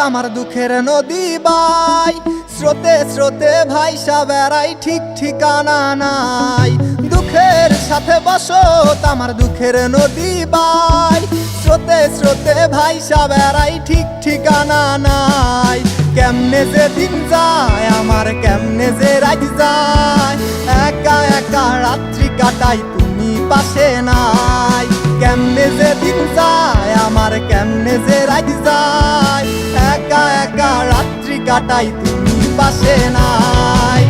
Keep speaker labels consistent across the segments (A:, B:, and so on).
A: আমার দুঃখের নদী বাই, স্রোতে স্রোতে ভাইসা বেড়াই ঠিক ঠিকানা নাই। দুঃখের সাথে বসত আমার দুঃখের নদী বাই, স্রোতে স্রোতে ভাইসা বেড়াই ঠিক ঠিকানা নাই। কেমনে যে দিন যায় আমার, কেমনে যে রাত যায়, একা একা রাত্রি কাটাই তুমি পাশে নাই। কেমনে যে দিন যায় আমার, কেমনে যে রাত যায়, একা একা রাত্রি কাটাই তুমি পাশে নাই।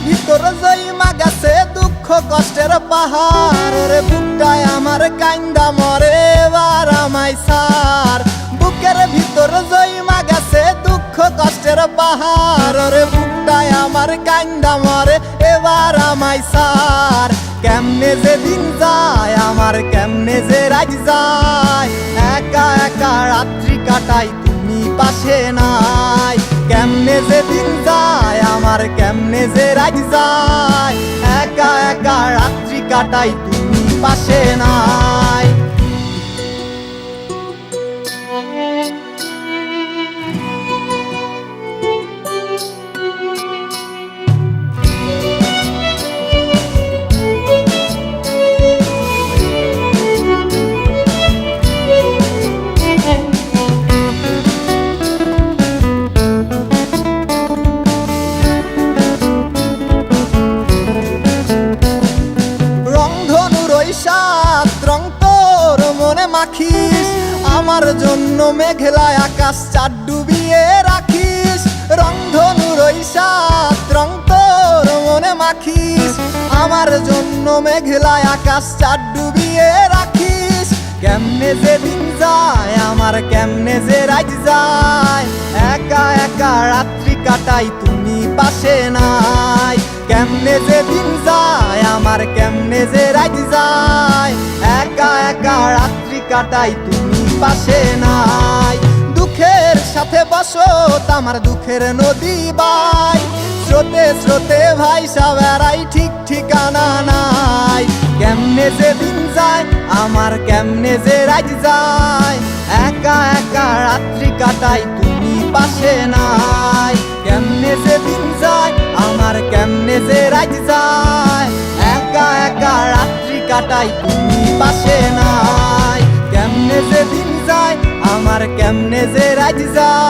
A: ভিতর জইমা গেছে দুঃখ কষ্টের পাহাড়, রে বুকটায় আমার কান্দা মরে এবার আমায় সার। বুকের ভিতর জইমা গেছে দুঃখ কষ্টের পাহাড়, রে বুকটায় আমার কান্দা মরে এবার আমায় সার। কেমনে যে দিন যায় আমার, কেমনে যে রাত যায়, একা একা রাত্রি কাটাই তুমি পাশে নাই। কেমনে যে দিন যায় আমার, কেমনে যে রাত যায়, একা একা রাত্রি কাটাই তুমি পাশে নাই। রং তোর মনে মাখিস, আমার জন্য মেঘলায় আকাশ চাঁদ ডুবিয়ে রাখিস। রংধনুর ওই সাত রং তোর মনে মাখিস, আমার জন্য মেঘলায় আকাশ চাঁদ ডুবিয়ে রাখিস। কেমনে যে দিন যায় আমার, কেমনে যে রাত যায়, একা একা রাত্রি কাটাই তুমি পাশে নাই। কেমনে যে দিন যায় আমার, কেমনে যে রাত যায়, একা একা রাত্রি কাটাই তুমি পাশে নাই। দুঃখের সাথে বসত আমার দুঃখের নদী বাই, স্রোতে স্রোতে ভাইসা বেড়াই ঠিক ঠিকানা নাই। কেমনে যে দিন যায় আমার, কেমনে যে রাত যায়, একা একা রাত্রি কাটাই তুমি পাশে নাই। কেমনে যে দিন যায় আমার, কেমনে যে রাত যায়, একা একা রাত্রি কাটাই তুমি পাশে নাই। কেমনে যে দিন যায় আমার, কেমনে যে রাত যায়।